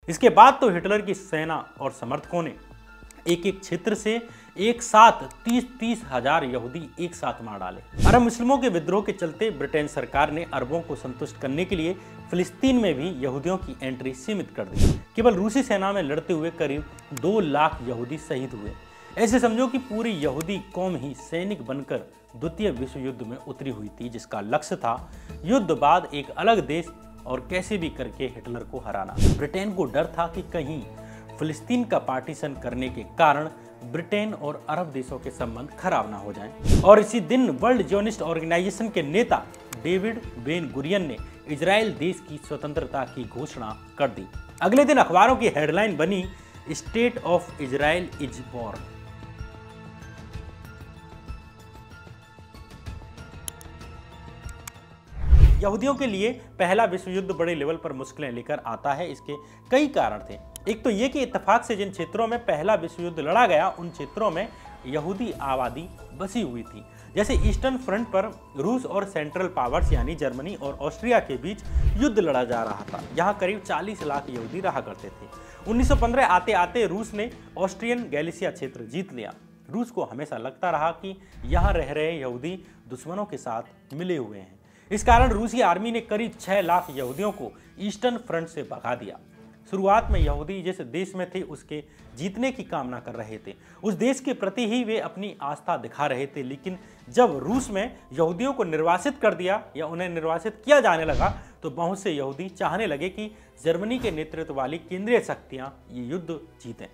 इसके बाद तो हिटलर की सेना और समर्थकों ने एक एक क्षेत्र से एक साथ 30-30 हजार यहूदी एक साथ मार डाले। अरब मुस्लिमों के विद्रोह के चलते ब्रिटेन सरकार ने अरबों को संतुष्ट करने के लिए फिलिस्तीन में भी यहूदियों की एंट्री सीमित कर दी। केवल रूसी सेना में लड़ते हुए करीब 2 लाख यहूदी शहीद हुए। ऐसे समझो कि पूरी यहूदी कौम ही सैनिक बनकर द्वितीय विश्व युद्ध में उतरी हुई थी, जिसका लक्ष्य था युद्ध बाद एक अलग देश और कैसे भी करके हिटलर को हराना। ब्रिटेन को डर था कि कहीं फिलिस्तीन का पार्टीशन करने के कारण ब्रिटेन और अरब देशों के संबंध खराब ना हो जाएं। और इसी दिन वर्ल्ड ज़ियोनिस्ट ऑर्गेनाइजेशन के नेता डेविड बेन गुरियन ने इजराइल देश की स्वतंत्रता की घोषणा कर दी। अगले दिन अखबारों की हेडलाइन बनी, state of Israel is born. यहूदियों के लिए पहला विश्व युद्ध बड़े लेवल पर मुश्किलें लेकर आता है। इसके कई कारण थे। एक तो ये कि इत्तेफाक से जिन क्षेत्रों में पहला विश्व युद्ध लड़ा गया उन क्षेत्रों में यहूदी आबादी बसी हुई थी। जैसे ईस्टर्न फ्रंट पर रूस और सेंट्रल पावर्स यानी जर्मनी और ऑस्ट्रिया के बीच युद्ध लड़ा जा रहा था। यहाँ करीब 40 लाख यहूदी रहा करते थे। 1915 आते आते रूस ने ऑस्ट्रियन गैलिसिया क्षेत्र जीत लिया। रूस को हमेशा लगता रहा कि यहाँ रह रहे यहूदी दुश्मनों के साथ मिले हुए हैं। इस कारण रूसी आर्मी ने करीब 6 लाख यहूदियों को ईस्टर्न फ्रंट से भगा दिया। शुरुआत में यहूदी जिस देश में थे उसके जीतने की कामना कर रहे थे, उस देश के प्रति ही वे अपनी आस्था दिखा रहे थे। लेकिन जब रूस में यहूदियों को निर्वासित कर दिया या उन्हें निर्वासित किया जाने लगा तो बहुत से यहूदी चाहने लगे कि जर्मनी के नेतृत्व वाली केंद्रीय शक्तियां ये युद्ध जीतें।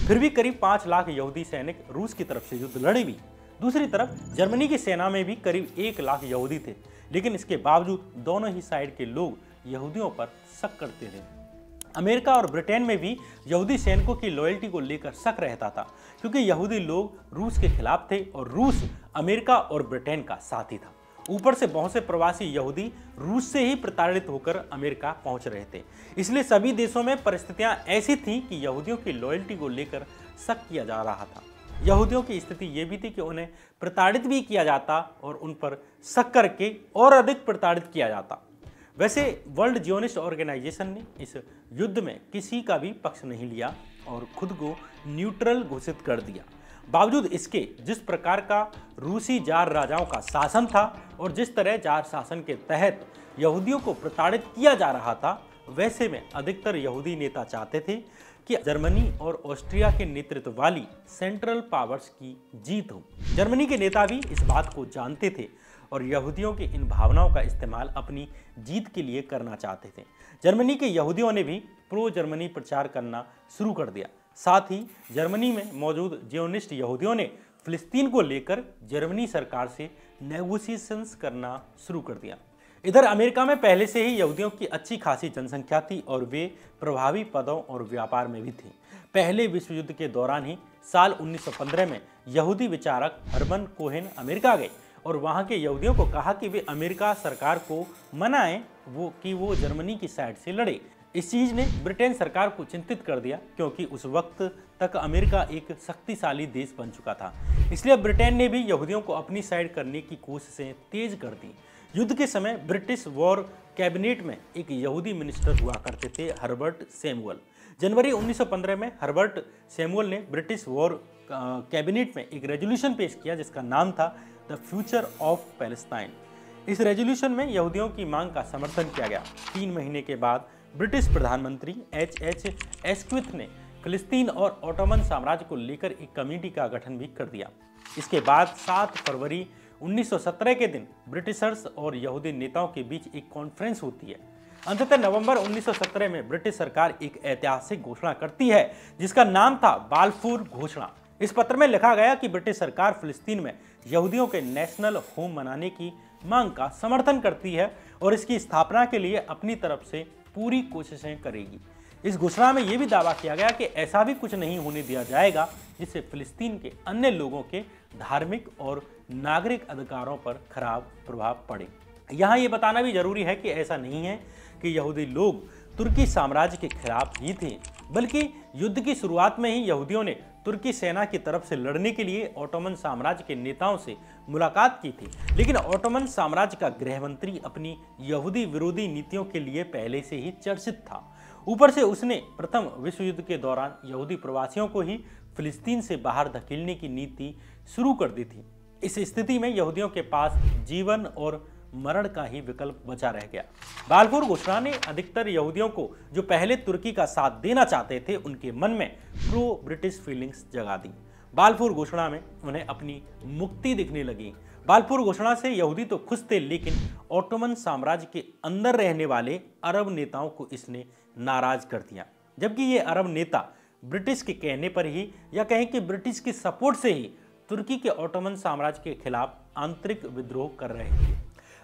फिर भी करीब 5 लाख यहूदी सैनिक रूस की तरफ से युद्ध लड़े भी। दूसरी तरफ जर्मनी की सेना में भी करीब 1 लाख यहूदी थे, लेकिन इसके बावजूद दोनों ही साइड के लोग यहूदियों पर शक करते थे। अमेरिका और ब्रिटेन में भी यहूदी सैनिकों की लॉयल्टी को लेकर शक रहता था, क्योंकि यहूदी लोग रूस के खिलाफ थे और रूस अमेरिका और ब्रिटेन का साथी था। ऊपर से बहुत से प्रवासी यहूदी रूस से ही प्रताड़ित होकर अमेरिका पहुंच रहे थे। इसलिए सभी देशों में परिस्थितियां ऐसी थी कि यहूदियों की लॉयल्टी को लेकर शक किया जा रहा था। यहूदियों की स्थिति ये भी थी कि उन्हें प्रताड़ित भी किया जाता और उन पर शक करके और अधिक प्रताड़ित किया जाता। वैसे वर्ल्ड ज़ियोनिस्ट ऑर्गेनाइजेशन ने इस युद्ध में किसी का भी पक्ष नहीं लिया और खुद को न्यूट्रल घोषित कर दिया। बावजूद इसके जिस प्रकार का रूसी जार राजाओं का शासन था और जिस तरह जार शासन के तहत यहूदियों को प्रताड़ित किया जा रहा था, वैसे में अधिकतर यहूदी नेता चाहते थे कि जर्मनी और ऑस्ट्रिया के नेतृत्व वाली सेंट्रल पावर्स की जीत हो। जर्मनी के नेता भी इस बात को जानते थे और यहूदियों की इन भावनाओं का इस्तेमाल अपनी जीत के लिए करना चाहते थे। जर्मनी के यहूदियों ने भी प्रो जर्मनी प्रचार करना शुरू कर दिया। साथ ही जर्मनी में मौजूद ज़ियोनिस्ट यहूदियों ने फिलिस्तीन को लेकर जर्मनी सरकार से नेगोशिएशंस करना शुरू कर दिया। इधर अमेरिका में पहले से ही यहूदियों की अच्छी खासी जनसंख्या थी और वे प्रभावी पदों और व्यापार में भी थे। पहले विश्व युद्ध के दौरान ही साल 1915 में यहूदी विचारक हर्मन कोहेन अमेरिका गए और वहां के यहूदियों को कहा कि वे अमेरिका सरकार को मनाएं कि वो जर्मनी की साइड से लड़े। इस चीज़ ने ब्रिटेन सरकार को चिंतित कर दिया, क्योंकि उस वक्त तक अमेरिका एक शक्तिशाली देश बन चुका था। इसलिए ब्रिटेन ने भी यहूदियों को अपनी साइड करने की कोशिशें तेज कर दी। युद्ध के समय ब्रिटिश वॉर कैबिनेट में एक यहूदी मिनिस्टर हुआ करते थे, हर्बर्ट सैमुअल। जनवरी 1915 में हर्बर्ट सैमुअल ने ब्रिटिश वॉर कैबिनेट में एक रेजोल्यूशन पेश किया जिसका नाम था द फ्यूचर ऑफ पैलेस्टाइन। इस रेजोल्यूशन में यहूदियों की मांग का समर्थन किया गया। 3 महीने के बाद ब्रिटिश प्रधानमंत्री H.H. एस्क्विथ ने फिलिस्तीन और ओटोमन साम्राज्य को लेकर एक कमेटी का गठन भी कर दिया। इसके बाद 7 फरवरी 1917 के दिन ब्रिटिशर्स और यहूदी नेताओं के बीच एक कॉन्फ्रेंस होती है। अंततः नवंबर 1917 में ब्रिटिश सरकार एक ऐतिहासिक घोषणा करती है जिसका नाम था बाल्फूर घोषणा। इस पत्र में लिखा गया कि ब्रिटिश सरकार फिलिस्तीन में यहूदियों के नेशनल होम मनाने की मांग का समर्थन करती है और इसकी स्थापना के लिए अपनी तरफ से पूरी कोशिशें करेगी। इस घोषणा में यह भी दावा किया गया कि ऐसा भी कुछ नहीं होने दिया जाएगा जिससे फिलिस्तीन के अन्य लोगों के धार्मिक और नागरिक अधिकारों पर खराब प्रभाव पड़े। यहाँ ये बताना भी जरूरी है कि ऐसा नहीं है कि यहूदी लोग तुर्की साम्राज्य के खिलाफ ही थे, बल्कि युद्ध की शुरुआत में ही यहूदियों ने तुर्की सेना की तरफ से लड़ने के लिए ओटोमन साम्राज्य के नेताओं से मुलाकात की थी। लेकिन ओटोमन साम्राज्य का गृह मंत्री अपनी यहूदी विरोधी नीतियों के लिए पहले से ही चर्चित था। ऊपर से उसने प्रथम विश्व युद्ध के दौरान यहूदी प्रवासियों को ही फिलिस्तीन से बाहर धकेलने की नीति शुरू कर दी थी। इस स्थिति में यहूदियों के पास जीवन और मरण का ही विकल्प बचा रह गया। बाल्फोर घोषणा ने अधिकतर यहूदियों को जो पहले तुर्की का साथ देना चाहते थे उनके मन में प्रो ब्रिटिश फीलिंग्स जगा दी। बाल्फोर घोषणा में उन्हें अपनी मुक्ति दिखने लगी। बाल्फोर घोषणा से यहूदी तो खुश थे, लेकिन ऑटोमन साम्राज्य के अंदर रहने वाले अरब नेताओं को इसने नाराज कर दिया। जबकि ये अरब नेता ब्रिटिश के कहने पर ही या कहें कि ब्रिटिश के सपोर्ट से ही तुर्की के ऑटोमन साम्राज्य के खिलाफ आंतरिक विद्रोह कर रहे थे।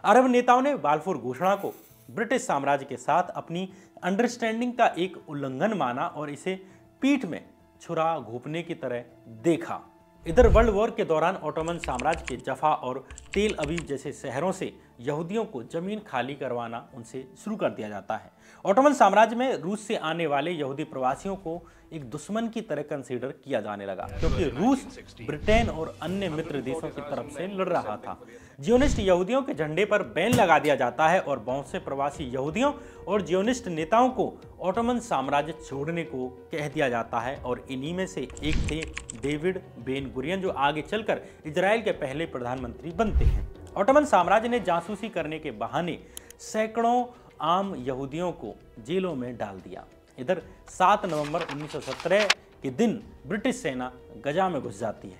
अरब नेताओं ने बाल्फोर घोषणा को ब्रिटिश साम्राज्य के साथ अपनी अंडरस्टैंडिंग का एक उल्लंघन माना और इसे पीठ में छुरा घोंपने की तरह देखा। इधर वर्ल्ड वॉर के दौरान ऑटोमन साम्राज्य के जफा और तेल अवीव जैसे शहरों से यहूदियों को जमीन खाली करवाना उनसे शुरू कर दिया जाता है। ऑटोमन साम्राज्य में रूस से आने वाले यहूदी प्रवासियों को एक दुश्मन की तरह कंसीडर किया जाने लगा, क्योंकि रूस ब्रिटेन और अन्य मित्र देशों की तरफ से लड़ रहा था। जियोनिस्ट यहूदियों के झंडे पर बैन लगा दिया जाता है और बहुत से प्रवासी यहूदियों और जियोनिस्ट नेताओं को ऑटोमन साम्राज्य छोड़ने को कह दिया जाता है, और इन्हीं में से एक थे डेविड बेन गुरियन, जो आगे चलकर इजराइल के पहले प्रधानमंत्री बनते हैं। ऑटोमन साम्राज्य ने जासूसी करने के बहाने सैकड़ों आम यहूदियों को जेलों में डाल दिया। इधर 7 नवंबर 1917 के दिन ब्रिटिश सेना गजा में घुस जाती है।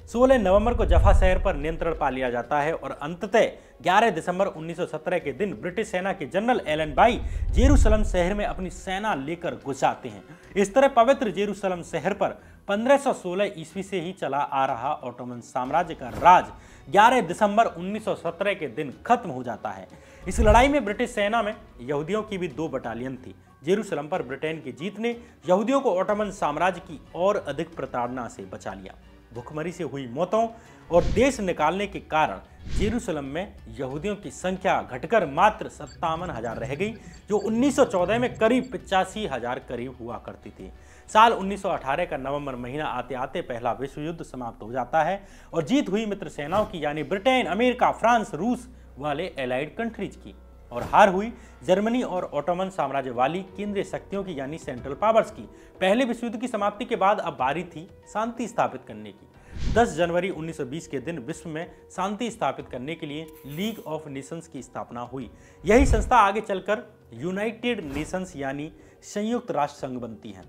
16 नवंबर को जफा शहर पर नियंत्रण पा लिया जाता है और अंततः 11 दिसंबर 1917 के दिन ब्रिटिश सेना के जनरल एलन बाई जेरूसलम शहर में अपनी सेना लेकर घुस जाते हैं। इस तरह पवित्र जेरूसलम शहर पर 1516 ईस्वी से ही चला आ रहा ऑटोमन साम्राज्य का राज 11 दिसंबर 1917 के दिन खत्म हो जाता है। इस लड़ाई में ब्रिटिश सेना में यहूदियों की भी 2 बटालियन थी। जेरूसलम पर ब्रिटेन की जीत ने यहूदियों को ऑटोमन साम्राज्य की और अधिक प्रताड़ना से बचा लिया। भुखमरी से हुई मौतों और देश निकालने के कारण जेरूसलम में यहूदियों की संख्या घटकर मात्र 57,000 रह गई, जो 1914 में करीब 85,000 करीब हुआ करती थी। साल 1918 का नवंबर महीना आते आते पहला विश्व युद्ध समाप्त हो जाता है और जीत हुई मित्र सेनाओं की, यानी ब्रिटेन, अमेरिका, फ्रांस, रूस वाले एलाइड कंट्रीज की, और हार हुई जर्मनी और ऑटोमन साम्राज्य वाली केंद्रीय शक्तियों की, यानी सेंट्रल पावर्स की। पहले विश्व युद्ध की समाप्ति के बाद अब बारी थी शांति स्थापित करने की। 10 जनवरी 1920 के दिन विश्व में शांति स्थापित करने के लिए लीग ऑफ नेशंस की स्थापना हुई। यही संस्था आगे चलकर यूनाइटेड नेशंस यानी संयुक्त राष्ट्र संघ बनती है।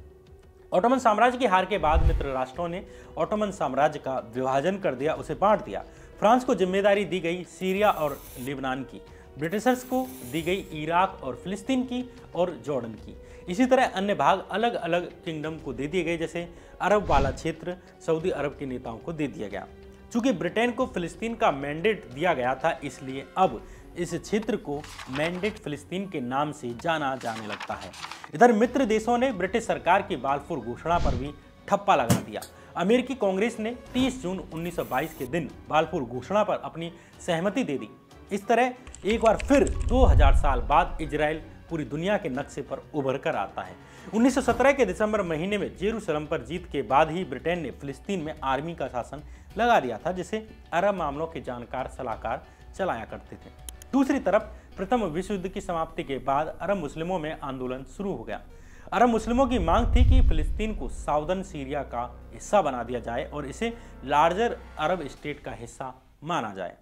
ऑटोमन साम्राज्य की हार के बाद मित्र राष्ट्रों ने ऑटोमन साम्राज्य का विभाजन कर दिया, उसे बांट दिया। फ्रांस को जिम्मेदारी दी गई सीरिया और लेबनान की, ब्रिटिशर्स को दी गई इराक और फिलिस्तीन की और जॉर्डन की। इसी तरह अन्य भाग अलग अलग किंगडम को दे दिए गए, जैसे अरब वाला क्षेत्र सऊदी अरब के नेताओं को दे दिया गया। चूंकि ब्रिटेन को फिलिस्तीन का मैंडेट दिया गया था, इसलिए अब इस क्षेत्र को मैंडेट फिलिस्तीन के नाम से जाना जाने लगता है। इधर मित्र देशों ने ब्रिटिश सरकार की बाल्फोर घोषणा पर भी ठप्पा लगा दिया। अमेरिकी कांग्रेस ने 30 जून 1922 के दिन बाल्फोर घोषणा पर अपनी सहमति दे दी। इस तरह एक बार फिर 2000 साल बाद इजराइल पूरी दुनिया के नक्शे पर उभर कर आता है। 1917 के दिसंबर महीने में जेरूसलम पर जीत के बाद ही ब्रिटेन ने फिलिस्तीन में आर्मी का शासन लगा दिया था, जिसे अरब मामलों के जानकार सलाहकार चलाया करते थे। दूसरी तरफ प्रथम विश्व युद्ध की समाप्ति के बाद अरब मुस्लिमों में आंदोलन शुरू हो गया। अरब मुस्लिमों की मांग थी कि फिलिस्तीन को साउदर्न सीरिया का हिस्सा बना दिया जाए और इसे लार्जर अरब स्टेट का हिस्सा माना जाए।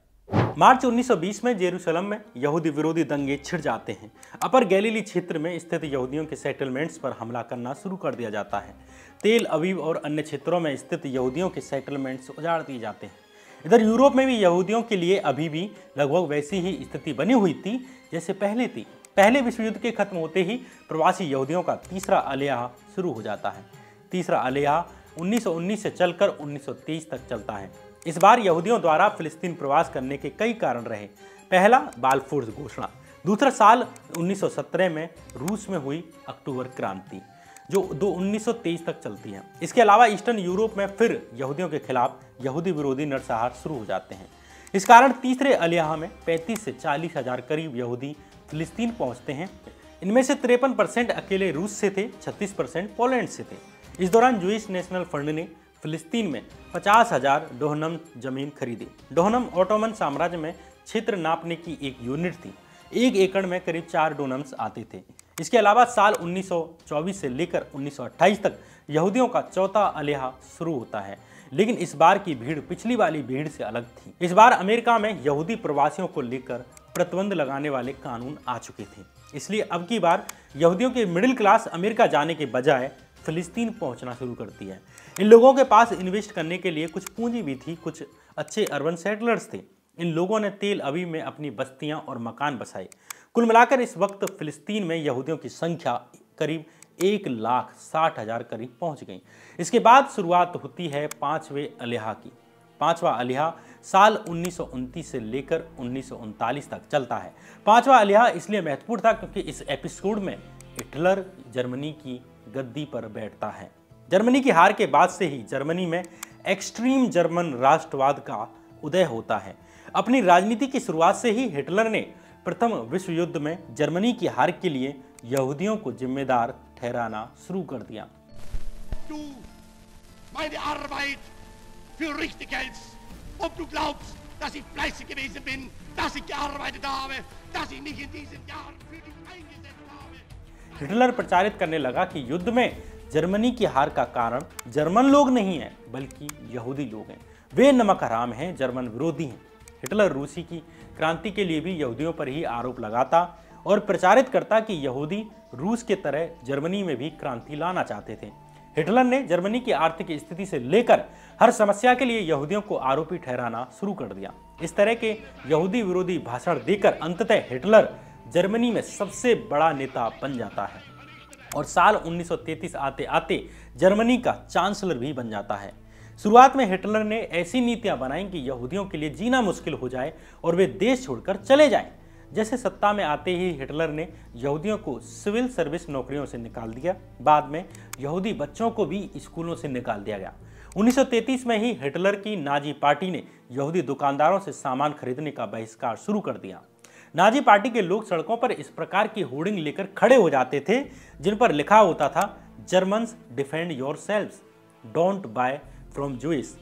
मार्च 1920 में जेरूसलम में यहूदी विरोधी दंगे छिड़ जाते हैं। अपर गैलीली क्षेत्र में स्थित यहूदियों के सेटलमेंट्स पर हमला करना शुरू कर दिया जाता है। तेल अवीव और अन्य क्षेत्रों में स्थित यहूदियों के सेटलमेंट्स उजाड़ दिए जाते हैं। इधर यूरोप में भी यहूदियों के लिए अभी भी लगभग वैसी ही स्थिति बनी हुई थी जैसे पहले थी। पहले विश्व युद्ध के खत्म होते ही प्रवासी यहूदियों का तीसरा अलैया शुरू हो जाता है। तीसरा अलैया 1919 से चलकर 1923 तक चलता है। इस बार यहूदियों द्वारा फिलिस्तीन प्रवास करने के कई कारण रहे। पहला, बाल्फोर घोषणा। दूसरा, साल 1917 में रूस में हुई अक्टूबर क्रांति, जो 1923 तक चलती है। इसके अलावा ईस्टर्न यूरोप में फिर यहूदियों के खिलाफ यहूदी विरोधी नरसंहार शुरू हो जाते हैं। इस कारण तीसरे अलैया में 35 से 40 हजार करीब यहूदी फिलिस्तीन पहुंचते हैं। इनमें से 53% अकेले रूस से थे, 36% पोलैंड से थे। इस दौरान जूइश नेशनल फंड ने फिलिस्तीन में 50,000 डोहनम जमीन खरीदी। डोहनम ऑटोमन साम्राज्य में क्षेत्र नापने की एक यूनिट थी। 1 एकड़ में करीब 4 डोनम्स आते थे। इसके अलावा साल 1924 से लेकर 1928 तक यहूदियों का चौथा अलहा शुरू होता है, लेकिन इस बार की भीड़ पिछली वाली भीड़ से अलग थी। इस बार अमेरिका में यहूदी प्रवासियों को लेकर प्रतिबंध लगाने वाले कानून आ चुके थे, इसलिए अब की बार यहूदियों के मिडिल क्लास अमेरिका जाने के बजाय फिलिस्तीन पहुंचना शुरू करती है। इन लोगों के पास इन्वेस्ट करने के लिए कुछ पूंजी भी थी, कुछ अच्छे अर्बन सेटलर्स थे। इन लोगों ने तेल अवीव में अपनी बस्तियां और मकान बसाए। कुल मिलाकर इस वक्त फिलिस्तीन में यहूदियों की संख्या करीब 1,60,000 करीब पहुंच गई। इसके बाद शुरुआत होती है पांचवें अलहा की। पांचवा अलहा साल 1929 से लेकर 1939 तक चलता है। पांचवा अलहा इसलिए महत्वपूर्ण था क्योंकि इस एपिसोड में हिटलर जर्मनी की गद्दी पर बैठता है। जर्मनी की हार के बाद से ही जर्मनी में एक्सट्रीम जर्मन राष्ट्रवाद का उदय होता है। अपनी राजनीति की शुरुआत से ही हिटलर ने प्रथम विश्व युद्ध में जर्मनी की हार के लिए यहूदियों को जिम्मेदार ठहराना शुरू कर दिया। Du meine Arbeit für richtig hältst, ob du glaubst, dass ich fleißig gewesen bin, dass ich gearbeitet habe, dass ich mich in diesen Jahren für dich eingesetzt habe। Hitler प्रचारित करने लगा कि युद्ध में जर्मनी की हार का कारण जर्मन लोग नहीं हैं, बल्कि यहूदी लोग हैं। वे नमक हराम हैं, जर्मन विरोधी हैं। हिटलर रूसी की क्रांति के लिए भी यहूदियों पर ही आरोप लगाता और प्रचारित करता कि यहूदी रूस के तरह जर्मनी में भी क्रांति लाना चाहते थे। हिटलर ने जर्मनी की आर्थिक स्थिति से लेकर हर समस्या के लिए यहूदियों को आरोपी ठहराना शुरू कर दिया। इस तरह के यहूदी विरोधी भाषण देकर अंततः हिटलर जर्मनी में सबसे बड़ा नेता बन जाता है और साल 1933 आते आते जर्मनी का चांसलर भी बन जाता है। शुरुआत में हिटलर ने ऐसी नीतियां बनाई कि यहूदियों के लिए जीना मुश्किल हो जाए और वे देश छोड़कर चले जाएं। जैसे सत्ता में आते ही हिटलर ने यहूदियों को सिविल सर्विस नौकरियों से निकाल दिया। बाद में यहूदी बच्चों को भी स्कूलों से निकाल दिया गया। 1933 में ही हिटलर की नाजी पार्टी ने यहूदी दुकानदारों से सामान खरीदने का बहिष्कार शुरू कर दिया। नाजी पार्टी के लोग सड़कों पर इस प्रकार की होर्डिंग लेकर खड़े हो जाते थे जिन पर लिखा होता था, Germans defend yourselves, don't buy from Jews.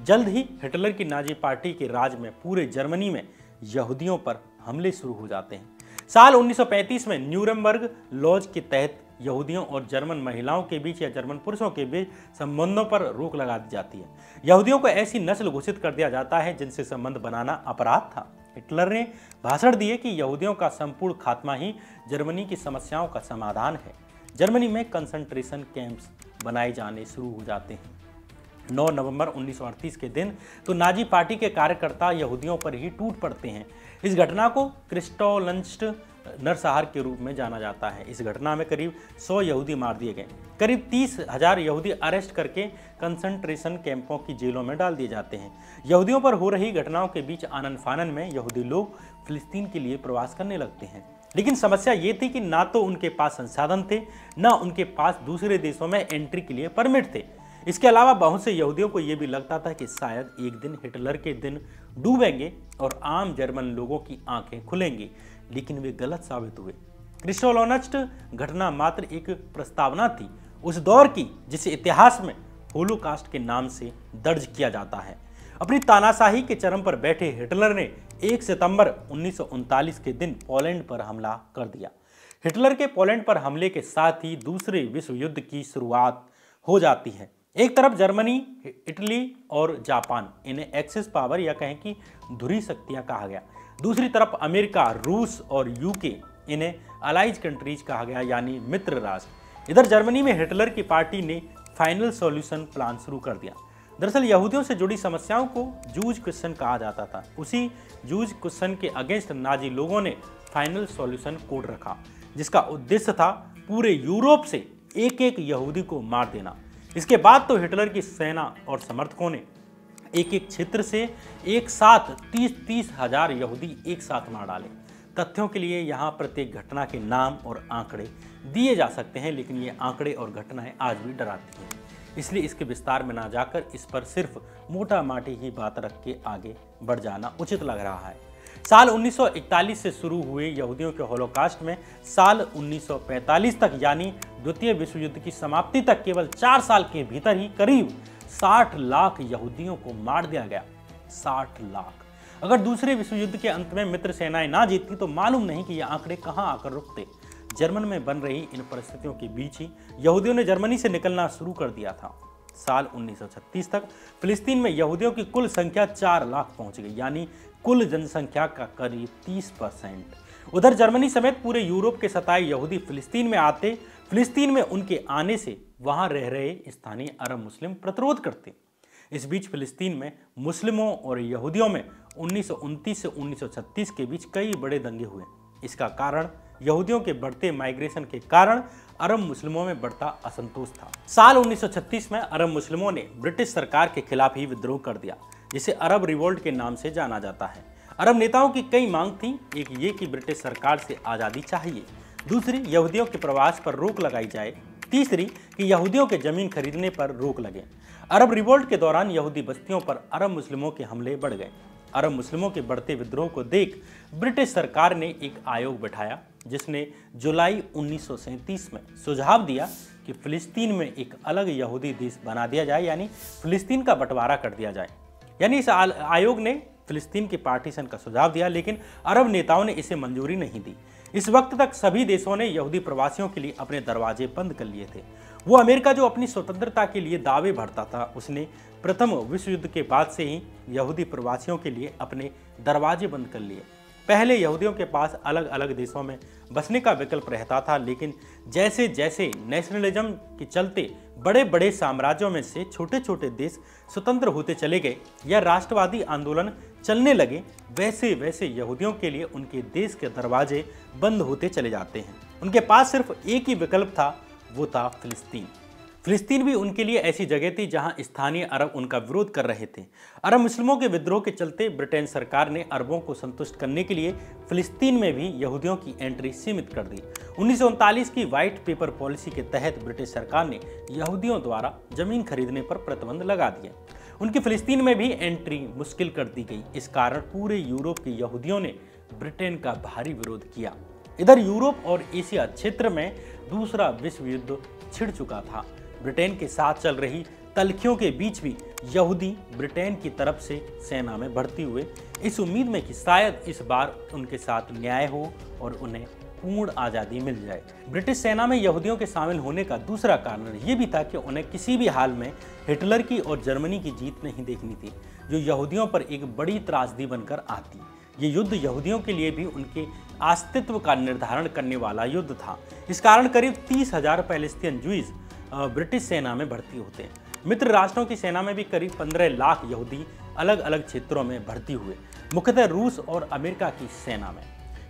जल्द ही हिटलर की नाजी पार्टी के राज में पूरे जर्मनी में यहूदियों पर हमले शुरू हो जाते हैं। साल 1935 में न्यूरमबर्ग लॉज के तहत यहूदियों और जर्मन महिलाओं के बीच या जर्मन पुरुषों के बीच संबंधों पर रोक लगा दी जाती है। यहूदियों को ऐसी नस्ल घोषित कर दिया जाता है जिनसे संबंध बनाना अपराध था। हिटलर ने भाषण दिए कि यहूदियों का संपूर्ण खात्मा ही जर्मनी की समस्याओं का समाधान है। जर्मनी में कंसंट्रेशन कैंप्स बनाए जाने शुरू हो जाते हैं। 9 नवंबर 1938 के दिन तो नाजी पार्टी के कार्यकर्ता यहूदियों पर ही टूट पड़ते हैं। इस घटना को क्रिस्टोलंस्ट नरसंहार के रूप में जाना जाता है। इस घटना में करीब 100 यहूदी मार दिए गए। करीब 30,000 यहूदी अरेस्ट करके कंसंट्रेशन कैंपों की जेलों में डाल दिए जाते हैं। यहूदियों पर हो रही घटनाओं के बीच आनन फानन में यहूदी लोग फिलिस्तीन के लिए प्रवास करने लगते हैं। लेकिन समस्या ये थी कि ना तो उनके पास संसाधन थे, ना उनके पास दूसरे देशों में एंट्री के लिए परमिट थे। इसके अलावा बहुत से यहूदियों को यह भी लगता था कि शायद एक दिन हिटलर के दिन डूबेंगे और आम जर्मन लोगों की आंखें खुलेंगी, लेकिन वे गलत साबित हुए। क्रिस्टोलॉनस्ट घटना मात्र एक प्रस्तावना थी उस दौर की, जिसे इतिहास में होलोकास्ट के नाम से दर्ज किया जाता है। अपनी तानाशाही के चरम पर बैठे हिटलर ने 1 सितंबर 1939 के दिन पोलैंड पर हमला कर दिया। हिटलर के पोलैंड पर हमले के साथ ही दूसरे विश्व युद्ध की शुरुआत हो जाती है। एक तरफ जर्मनी, इटली और जापान, इन्हें एक्सिस पावर या कहें कि धुरी शक्तियां कहा गया। दूसरी तरफ अमेरिका, रूस और यूके, इन्हें अलाइज कंट्रीज कहा गया, यानी मित्र राष्ट्र। इधर जर्मनी में हिटलर की पार्टी ने फाइनल सॉल्यूशन प्लान शुरू कर दिया। दरअसल यहूदियों से जुड़ी समस्याओं को जूज क्वेश्चन कहा जाता था। उसी जूज क्वेश्चन के अगेंस्ट नाजी लोगों ने फाइनल सॉल्यूशन कोड रखा, जिसका उद्देश्य था पूरे यूरोप से एक एक यहूदी को मार देना। इसके बाद तो हिटलर की सेना और समर्थकों ने एक एक क्षेत्र से एक साथ 30-30 हजार यहूदी एक साथ मार डाले। तथ्यों के लिए यहाँ प्रत्येक घटना के नाम और आंकड़े दिए जा सकते हैं, लेकिन ये आंकड़े और घटनाएं आज भी डराती हैं, इसलिए इसके विस्तार में ना जाकर इस पर सिर्फ मोटा माटी ही बात रख के आगे बढ़ जाना उचित लग रहा है। साल 1941 से शुरू हुए यहूदियों के होलोकास्ट में साल 1945 तक, यानी द्वितीय विश्व युद्ध की समाप्ति तक, केवल 4 साल के भीतर ही करीब 60 लाख यहूदियों को मार दिया गया। 60 लाख। अगर दूसरे विश्व युद्ध के अंत में मित्र सेनाएं ना जीतती तो मालूम नहीं कि ये आंकड़े कहां आकर रुकते। जर्मन में बन रही इन परिस्थितियों के बीच ही यहूदियों ने जर्मनी से निकलना शुरू कर दिया था। साल 1936 तक फिलिस्तीन में यहूदियों की कुल संख्या 4 लाख पहुंच गई, यानी कुल जनसंख्या का करीब 30%। उधर जर्मनी समेत पूरे यूरोप के 27 यहूदी फिलिस्तीन में आते, फिलिस्तीन में उनके आने से वहां रह रहे स्थानीय अरब मुस्लिम प्रतिरोध करते। इस बीच फिलिस्तीन में मुस्लिमों और यहूदियों में 1929 से 1936 के बीच कई बड़े दंगे हुए। इसका कारण यहूदियों के बढ़ते माइग्रेशन के कारण अरब मुस्लिमों में बढ़ता असंतोष था। साल 1936 में अरब मुस्लिमों ने ब्रिटिश सरकार के खिलाफ ही विद्रोह कर दिया, जिसे अरब रिवोल्ट के नाम से जाना जाता है। अरब नेताओं की कई मांग थी, एक ये कि ब्रिटिश सरकार से आज़ादी चाहिए, दूसरी यहूदियों के प्रवास पर रोक लगाई जाए, तीसरी कि यहूदियों के जमीन खरीदने पर रोक लगे। अरब रिवोल्ट के दौरान यहूदी बस्तियों पर अरब मुस्लिमों के हमले बढ़ गए। अरब मुस्लिमों के बढ़ते विद्रोह को देख ब्रिटिश सरकार ने एक आयोग बैठाया, जिसने जुलाई 1937 में सुझाव दिया कि फिलिस्तीन में एक अलग यहूदी देश बना दिया जाए, यानी फिलिस्तीन का बंटवारा कर दिया जाए। यानी इस आयोग ने फिलिस्तीन के पार्टीशन का सुझाव दिया, लेकिन अरब नेताओं ने इसे मंजूरी नहीं दी। इस वक्त तक सभी देशों ने यहूदी प्रवासियों के लिए अपने दरवाजे बंद कर लिए थे। वो अमेरिका जो अपनी स्वतंत्रता के लिए दावे भरता था, उसने प्रथम विश्व युद्ध के बाद से ही यहूदी प्रवासियों के लिए अपने दरवाजे बंद कर लिए। पहले यहूदियों के पास अलग अलग देशों में बसने का विकल्प रहता था, लेकिन जैसे जैसे नेशनलिज्म के चलते बड़े बड़े साम्राज्यों में से छोटे छोटे देश स्वतंत्र होते चले गए या राष्ट्रवादी आंदोलन चलने लगे, वैसे वैसे यहूदियों के लिए उनके देश के दरवाजे बंद होते चले जाते हैं। उनके पास सिर्फ एक ही विकल्प था, वो था फिलिस्तीन। फिलिस्तीन भी उनके लिए ऐसी जगह थी जहां स्थानीय अरब उनका विरोध कर रहे थे। अरब मुस्लिमों के विद्रोह के चलते ब्रिटेन सरकार ने अरबों को संतुष्ट करने के लिए फिलिस्तीन में भी यहूदियों की एंट्री सीमित कर दी। 1939 की व्हाइट पेपर पॉलिसी के तहत ब्रिटिश सरकार ने यहूदियों द्वारा जमीन खरीदने पर प्रतिबंध लगा दिया। उनकी फिलिस्तीन में भी एंट्री मुश्किल कर दी गई। इस कारण पूरे यूरोप के यहूदियों ने ब्रिटेन का भारी विरोध किया। इधर यूरोप और एशिया क्षेत्र में दूसरा विश्व युद्ध छिड़ चुका था। ब्रिटेन के साथ चल रही तल्खियों के बीच भी यहूदी ब्रिटेन की तरफ से सेना में भर्ती हुए, इस उम्मीद में कि शायद इस बार उनके साथ न्याय हो और उन्हें पूर्ण आज़ादी मिल जाए। ब्रिटिश सेना में यहूदियों के शामिल होने का दूसरा कारण ये भी था कि उन्हें किसी भी हाल में हिटलर की और जर्मनी की जीत नहीं देखनी थी, जो यहूदियों पर एक बड़ी त्रासदी बनकर आती। ये युद्ध यहूदियों के लिए भी उनके अस्तित्व का निर्धारण करने वाला युद्ध था। इस कारण करीब 30,000 पैलेस्टीन जूइस ब्रिटिश सेना में भर्ती होते हैं। मित्र राष्ट्रों की सेना में भी करीब 15 लाख यहूदी अलग अलग क्षेत्रों में भर्ती हुए, मुख्यतः रूस और अमेरिका की सेना में।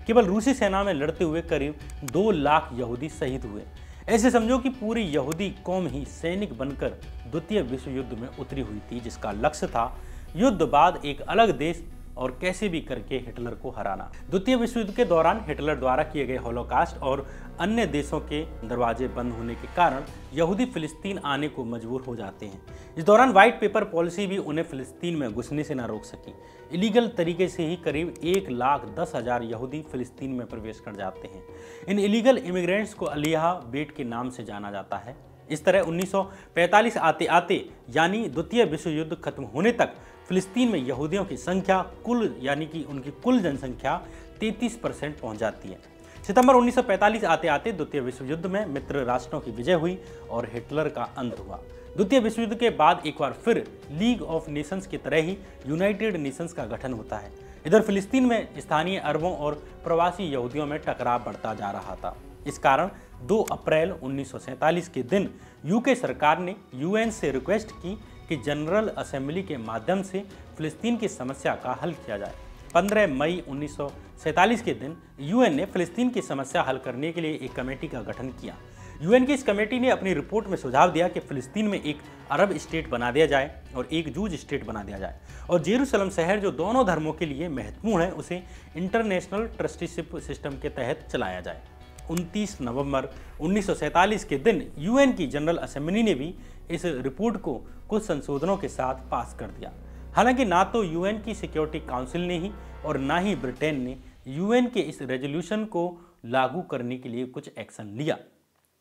केवल रूसी सेना में लड़ते हुए करीब 2 लाख यहूदी शहीद हुए। ऐसे समझो कि पूरी यहूदी कौम ही सैनिक बनकर द्वितीय विश्व युद्ध में उतरी हुई थी, जिसका लक्ष्य था युद्ध बाद एक अलग देश और कैसे भी करके हिटलर को हराना। द्वितीय विश्व युद्ध के दौरान हिटलर द्वारा किए गए होलोकास्ट और अन्य देशों के दरवाजे बंद होने के कारण यहूदी फिलिस्तीन आने को मजबूर हो जाते हैं। इस दौरान व्हाइट पेपर पॉलिसी भी उन्हें फिलिस्तीन में घुसने से न रोक सकी। इलीगल तरीके से ही करीब 1,10,000 यहूदी फिलिस्तीन में प्रवेश कर जाते हैं। इन इलीगल इमिग्रेंट्स को अलियाह बेट के नाम से जाना जाता है। इस तरह 1945 आते आते यानी द्वितीय विश्व युद्ध खत्म होने तक फिलिस्तीन में यहूदियों की संख्या कुल यानी कि उनकी कुल जनसंख्या 33% पहुंच जाती है। सितंबर 1945 आते आते द्वितीय विश्व युद्ध में मित्र राष्ट्रों की विजय हुई और हिटलर का अंत हुआ। द्वितीय विश्व युद्ध के बाद एक बार फिर लीग ऑफ नेशंस की तरह ही यूनाइटेड नेशंस का गठन होता है। इधर फिलिस्तीन में स्थानीय अरबों और प्रवासी यहूदियों में टकराव बढ़ता जा रहा था। इस कारण 2 अप्रैल 1947 के दिन यूके सरकार ने यूएन से रिक्वेस्ट की कि जनरल असेंबली के माध्यम से फिलिस्तीन की समस्या का हल किया जाए। 15 मई 1947 के दिन यूएन ने फिलिस्तीन की समस्या हल करने के लिए एक कमेटी का गठन किया। यूएन की इस कमेटी ने अपनी रिपोर्ट में सुझाव दिया कि फिलिस्तीन में एक अरब स्टेट बना दिया जाए और एक जूज स्टेट बना दिया जाए, और जेरूसलम शहर जो दोनों धर्मों के लिए महत्वपूर्ण है उसे इंटरनेशनल ट्रस्टीशिप सिस्टम के तहत चलाया जाए। 29 नवंबर 1947 के दिन यूएन की जनरल असेंबली ने भी इस रिपोर्ट को कुछ संशोधनों के साथ पास कर दिया। हालांकि ना तो यूएन की सिक्योरिटी काउंसिल ने ही और ना ही ब्रिटेन ने यूएन के इस रेजोल्यूशन को लागू करने के लिए कुछ एक्शन लिया।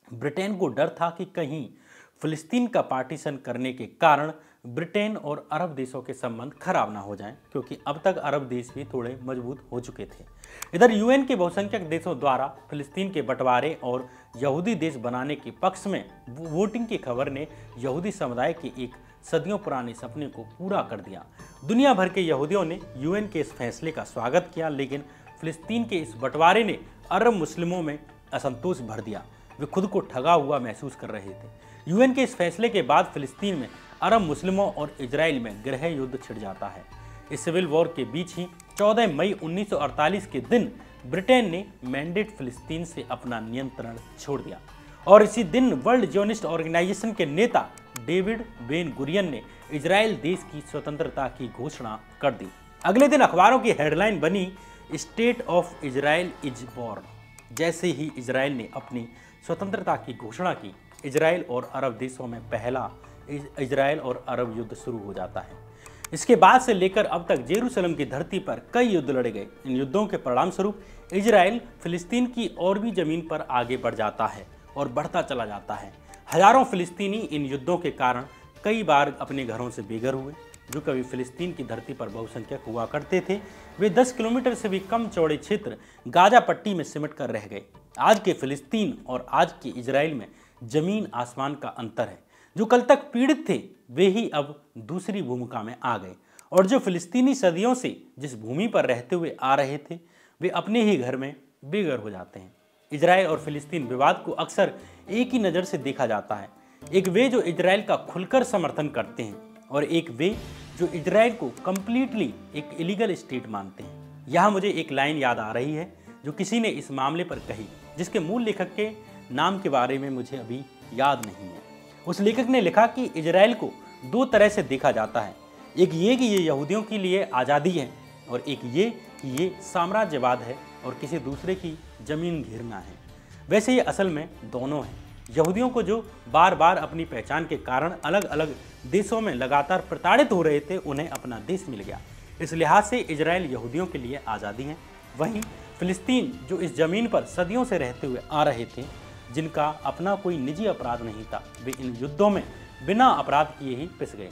ब्रिटेन को डर था कि कहीं फिलिस्तीन का पार्टीशन करने के कारण ब्रिटेन और अरब देशों के संबंध खराब ना हो जाएं, क्योंकि अब तक अरब देश भी थोड़े मजबूत हो चुके थे। इधर यूएन के बहुसंख्यक देशों द्वारा फिलिस्तीन के बंटवारे और यहूदी देश बनाने के पक्ष में वोटिंग की खबर ने यहूदी समुदाय के एक सदियों पुराने सपने को पूरा कर दिया। दुनिया भर के यहूदियों ने यूएन के इस फैसले का स्वागत किया, लेकिन फिलिस्तीन के इस बंटवारे ने अरब मुस्लिमों में असंतोष भर दिया। वे खुद को ठगा हुआ महसूस कर रहे थे। यूएन के इस फैसले के बाद फिलिस्तीन में अरब मुस्लिमों और इजराइल में गृह युद्ध छिड़ जाता है। इस सिविल वॉर के बीच ही 14 मई 1948 के दिन ब्रिटेन ने मैंडेट फिलिस्तीन से अपना नियंत्रण छोड़ दिया और इसी दिन वर्ल्ड जियोनिस्ट ऑर्गेनाइजेशन के नेता डेविड बेन गुरियन ने इजराइल देश की स्वतंत्रता की घोषणा कर दी। अगले दिन अखबारों की हेडलाइन बनी, state of Israel is born. जैसे ही इजराइल ने अपनी स्वतंत्रता की घोषणा की, इजराइल और अरब देशों में पहला इजराइल और अरब युद्ध शुरू हो जाता है। इसके बाद से लेकर अब तक जेरूसलम की धरती पर कई युद्ध लड़े गए। इन युद्धों के परिणाम स्वरूप इजराइल फिलिस्तीन की और भी जमीन पर आगे बढ़ जाता है और बढ़ता चला जाता है। हजारों फिलिस्तीनी इन युद्धों के कारण कई बार अपने घरों से बेघर हुए। जो कभी फिलिस्तीन की धरती पर बहुसंख्यक हुआ करते थे, वे 10 किलोमीटर से भी कम चौड़े क्षेत्र गाजा पट्टी में सिमट कर रह गए। आज के फिलिस्तीन और आज के इजराइल में जमीन आसमान का अंतर है। जो कल तक पीड़ित थे, वे ही अब दूसरी भूमिका में आ गए, और जो फिलिस्तीनी सदियों से जिस भूमि पर रहते हुए आ रहे थे, वे अपने ही घर में बेघर हो जाते हैं। इजराइल और फिलिस्तीन विवाद को अक्सर एक ही नज़र से देखा जाता है। एक वे जो इजराइल का खुलकर समर्थन करते हैं और एक वे जो इजराइल को कंप्लीटली एक इलीगल स्टेट मानते हैं। यहाँ मुझे एक लाइन याद आ रही है जो किसी ने इस मामले पर कही, जिसके मूल लेखक के नाम के बारे में मुझे अभी याद नहीं है। उस लेखक ने लिखा कि इजराइल को दो तरह से देखा जाता है, एक ये कि ये यहूदियों के लिए आज़ादी है, और एक ये कि ये साम्राज्यवाद है और किसी दूसरे की ज़मीन घेरना है। वैसे ये असल में दोनों हैं। यहूदियों को जो बार बार अपनी पहचान के कारण अलग अलग देशों में लगातार प्रताड़ित हो रहे थे, उन्हें अपना देश मिल गया। इस लिहाज से इजराइल यहूदियों के लिए आज़ादी है। वहीं फिलिस्तीन जो इस ज़मीन पर सदियों से रहते हुए आ रहे थे, जिनका अपना कोई निजी अपराध नहीं था, वे इन युद्धों में बिना अपराध किए ही पिस गए।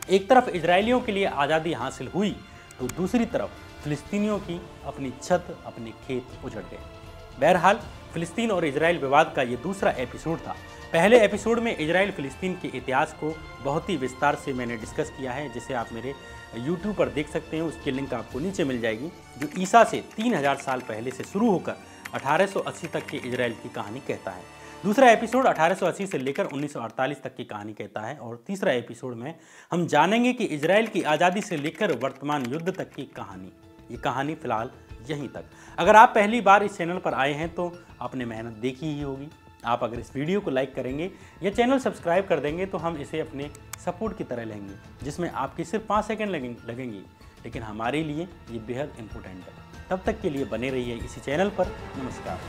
एक तरफ इजरायलियों के लिए आज़ादी हासिल हुई, तो दूसरी तरफ फिलिस्तीनियों की अपनी छत, अपने खेत उजड़ गए। बहरहाल फिलिस्तीन और इजराइल विवाद का ये दूसरा एपिसोड था। पहले एपिसोड में इजराइल फिलिस्तीन के इतिहास को बहुत ही विस्तार से मैंने डिस्कस किया है, जिसे आप मेरे यूट्यूब पर देख सकते हैं। उसकी लिंक आपको नीचे मिल जाएगी, जो ईसा से 3000 साल पहले से शुरू होकर 1880 तक के इजराइल की कहानी कहता है। दूसरा एपिसोड 1880 से लेकर 1948 तक की कहानी कहता है, और तीसरा एपिसोड में हम जानेंगे कि इजराइल की आज़ादी से लेकर वर्तमान युद्ध तक की कहानी। ये कहानी फिलहाल यहीं तक। अगर आप पहली बार इस चैनल पर आए हैं तो आपने मेहनत देखी ही होगी। आप अगर इस वीडियो को लाइक करेंगे या चैनल सब्सक्राइब कर देंगे तो हम इसे अपने सपोर्ट की तरह लेंगे, जिसमें आपके सिर्फ 5 सेकंड लगेंगे, लेकिन हमारे लिए ये बेहद इम्पोर्टेंट है। तब तक के लिए बने रहिए इसी चैनल पर। नमस्कार।